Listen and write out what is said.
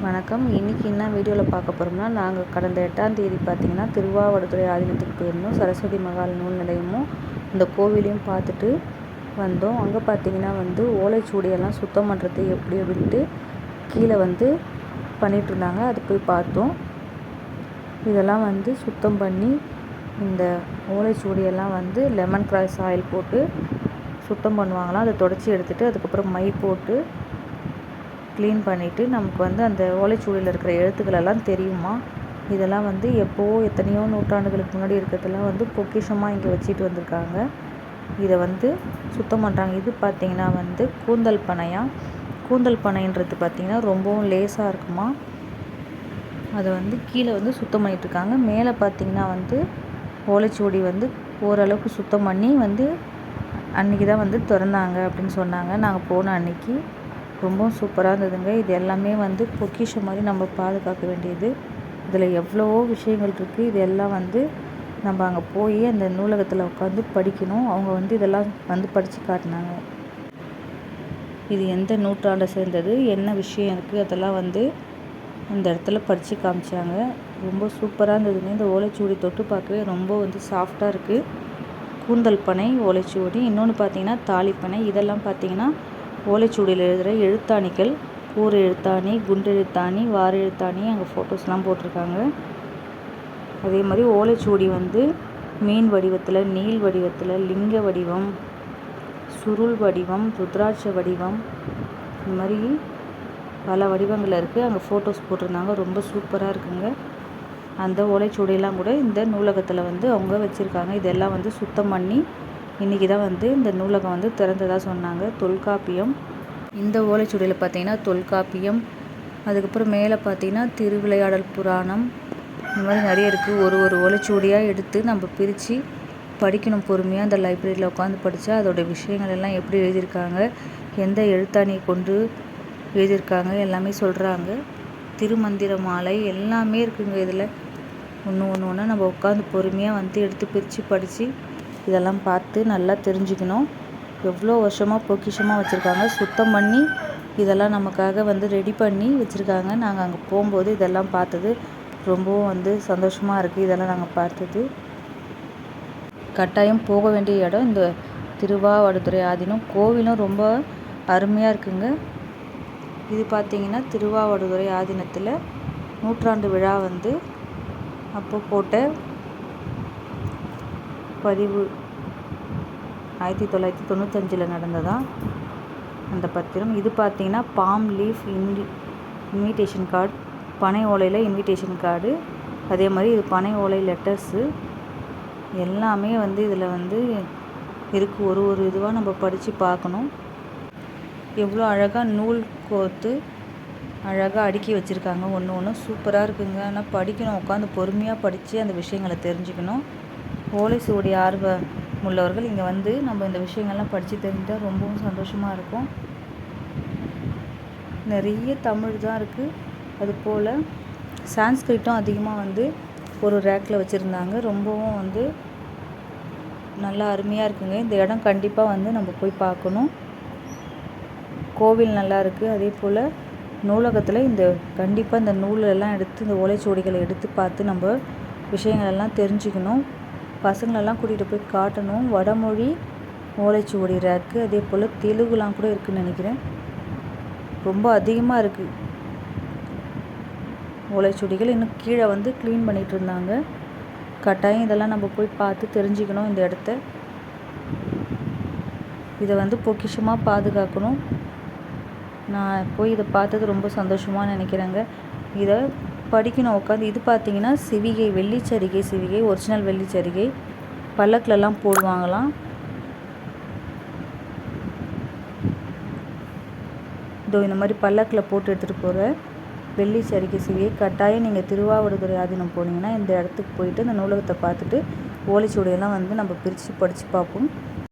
வணக்கம். இன்றைக்கி என்ன வீடியோவில் பார்க்க போகிறோம்னா, நாங்கள் கடந்த 8ஆம் தேதி பார்த்திங்கன்னா திருவாவடுதுறை ஆதீனத்துக்கு போயிருந்தோம். சரஸ்வதி மகால் நூல் நிலையமும் இந்த கோவிலையும் பார்த்துட்டு வந்தோம். அங்கே பார்த்திங்கன்னா ஓலைச்சுவடியெல்லாம் சுத்தம் பண்ணுறது எப்படி அப்படின்ட்டு கீழே பண்ணிகிட்ருந்தாங்க. அது போய் பார்த்தோம். இதெல்லாம் சுத்தம் பண்ணி இந்த ஓலைச்சுவடியெல்லாம் லெமன் கிராஸ் ஆயில் போட்டு சுத்தம் பண்ணுவாங்களாம். அதை தொடச்சி எடுத்துகிட்டு அதுக்கப்புறம் மை போட்டு க்ளீன் பண்ணிவிட்டு நமக்கு அந்த ஓலைச்சுவடியில் இருக்கிற எழுத்துக்களெல்லாம் தெரியுமா. இதெல்லாம் எப்போவோ எத்தனையோ நூற்றாண்டுகளுக்கு முன்னாடி இருக்கிறதெல்லாம் பொக்கிஷமாக இங்கே வச்சுட்டு வந்திருக்காங்க. இதை சுத்தம் பண்ணுறாங்க. இது பார்த்திங்கன்னா கூந்தல் பனையா. கூந்தல் பனைன்றது பார்த்திங்கன்னா ரொம்பவும் லேசாக இருக்குமா. அதை கீழே சுத்தம் பண்ணிகிட்ருக்காங்க. மேலே பார்த்திங்கன்னா ஓலைச்சுவடி ஓரளவுக்கு சுத்தம் பண்ணி அன்றைக்கி தான் திறந்தாங்க அப்படின்னு சொன்னாங்க. நாங்கள் போன அன்றைக்கி ரொம்பவும் சூப்பராக இருந்ததுங்க. இது எல்லாமே பொக்கிஷம் மாதிரி நம்ம பாதுகாக்க வேண்டியது. இதில் எவ்வளவோ விஷயங்கள் இருக்குது. இது எல்லாம் நம்ம அங்கே போய் அந்த நூலகத்தில் உட்காந்து படிக்கணும். அவங்க இதெல்லாம் படித்து காட்டினாங்க. இது எந்த நூற்றாண்டை சேர்ந்தது, என்ன விஷயம் இருக்குது, அதெல்லாம் அந்த இடத்துல படித்து காமிச்சாங்க. ரொம்ப சூப்பராக இருந்ததுங்க. இந்த ஓலைச்சுவடி தொட்டு பார்க்கவே ரொம்ப சாஃப்டாக இருக்குது. கூந்தல் பனை ஓலைச்சுவடி. இன்னொன்று பார்த்திங்கன்னா தாலிப்பனை. இதெல்லாம் பார்த்திங்கன்னா ஓலைச்சுவடியில் எழுதுகிற எழுத்தாணிகள். கூர் எழுத்தாணி, குண்டு எழுத்தாணி, வார எழுத்தாணி. அங்கே ஃபோட்டோஸ்லாம் போட்டிருக்காங்க. அதே மாதிரி ஓலைச்சுவடி மீன் வடிவத்தில், நீள் வடிவத்தில், லிங்க வடிவம், சுருள் வடிவம், ருத்ராட்ச வடிவம், இந்த மாதிரி பல வடிவங்கள் இருக்குது. அங்கே ஃபோட்டோஸ் போட்டிருந்தாங்க. ரொம்ப சூப்பராக இருக்குங்க. அந்த ஓலைச்சுவடியெல்லாம் கூட இந்த நூலகத்தில் அவங்க வச்சுருக்காங்க. இதெல்லாம் சுத்தம் பண்ணி இன்றைக்கி தான் இந்த நூலகம் திறந்ததாக சொன்னாங்க. தொல்காப்பியம். இந்த ஓலைச்சுவடியில் பார்த்திங்கன்னா தொல்காப்பியம், அதுக்கப்புறம் மேலே பார்த்திங்கன்னா திருவிளையாடல் புராணம், இந்த மாதிரி நிறைய இருக்குது. ஒரு ஓலைச்சுவடியாக எடுத்து நம்ம பிரித்து படிக்கணும் பொறுமையாக. அந்த லைப்ரரியில் உட்காந்து படித்தா அதோடய விஷயங்கள் எல்லாம் எப்படி எழுதியிருக்காங்க, எந்த எழுத்தாணியை கொண்டு எழுதியிருக்காங்க எல்லாமே சொல்கிறாங்க. திருமந்திர மாலை எல்லாமே இருக்குங்க. இதில் ஒன்று நம்ம உட்காந்து பொறுமையாக எடுத்து பிரித்து படித்து இதெல்லாம் பார்த்து நல்லா தெரிஞ்சுக்கணும். எவ்வளோ வருஷமாக பொக்கிஷமாக வச்சுருக்காங்க. சுத்தம் பண்ணி இதெல்லாம் நமக்காக ரெடி பண்ணி வச்சுருக்காங்க. நாங்கள் அங்கே போகும்போது இதெல்லாம் பார்த்தது ரொம்பவும் சந்தோஷமாக இருக்குது. இதெல்லாம் நாங்கள் பார்த்தது. கட்டாயம் போக வேண்டிய இடம் இந்த திருவாவடுதுறை ஆதீனம். கோவிலும் ரொம்ப அருமையாக இருக்குங்க. இது பார்த்திங்கன்னா திருவாவடுதுறை ஆதீனத்தில் நூற்றாண்டு விழா அப்போ போட்ட பதிவு 1995 நடந்ததான் அந்த பத்திரம். இது பார்த்திங்கன்னா பாம் லீஃப் இன்விடேஷன் கார்டு. பனை ஓலையில் இன்விடேஷன் கார்டு. அதே மாதிரி இது பனை ஓலை லெட்டர்ஸு எல்லாமே இதில் இருக்குது. ஒரு இதுவாக நம்ம படித்து பார்க்கணும். எவ்வளோ அழகாக நூல் கோர்த்து அழகாக அடுக்கி வச்சுருக்காங்க. ஒன்று சூப்பராக இருக்குங்க. ஆனால் படிக்கணும், உட்காந்து பொறுமையாக படித்து அந்த விஷயங்களை தெரிஞ்சுக்கணும். ஓலைச்சுவடி ஆர்வம் உள்ளவர்கள் இங்கே நம்ம இந்த விஷயங்கள்லாம் படித்து தெரிஞ்சால் ரொம்பவும் சந்தோஷமாக இருக்கும். நிறைய தமிழ் தான் இருக்குது. அதுபோல் சான்ஸ்கிரிட்டும் அதிகமாக ஒரு ரேக்கில் வச்சுருந்தாங்க. ரொம்பவும் நல்லா அருமையாக இருக்குங்க. இந்த இடம் கண்டிப்பாக நம்ம போய் பார்க்கணும். கோவில் நல்லா இருக்குது. அதே போல் நூலகத்தில் கண்டிப்பாக இந்த நூலெல்லாம் எடுத்து இந்த ஓலைச்சுவடிகளை எடுத்து பார்த்து நம்ம விஷயங்களெல்லாம் தெரிஞ்சுக்கணும். பசங்களெல்லாம் கூட்டிகிட்டு போய் காட்டணும். வடமொழி ஓலைச்சுவடி ரேக்கு, அதே போல் தெலுங்குலாம் கூட இருக்குதுன்னு நினைக்கிறேன். ரொம்ப அதிகமாக இருக்குது ஓலைச்சுவடிகள். இன்னும் கீழே க்ளீன் பண்ணிகிட்டு இருந்தாங்க. கட்டாயம் இதெல்லாம் நம்ம போய் பார்த்து தெரிஞ்சுக்கணும். இந்த இடத்த இதை பொக்கிஷமாக பாதுகாக்கணும். நான் போய் இதை பார்த்தது ரொம்ப சந்தோஷமாக நினைக்கிறேங்க. இதை படிக்கணும் உட்காந்து. இது பார்த்திங்கன்னா சிவிகை, வெள்ளிச்சரிகை சிவிகை, ஒரிஜினல் வெள்ளிச்சரிகை. பல்லக்கிலலாம் போடுவாங்களாம். இந்த மாதிரி பல்லக்கில் போட்டு எடுத்துகிட்டு போகிற வெள்ளிச்சரிகை சிவிகை. கட்டாயம் நீங்கள் திருவாவடுதுறை ஆதீனம் போனீங்கன்னா இந்த இடத்துக்கு போயிட்டு இந்த நூலகத்தை பார்த்துட்டு ஓலைச்சுவடியெல்லாம் நம்ம பிரித்து படித்து பார்ப்போம்.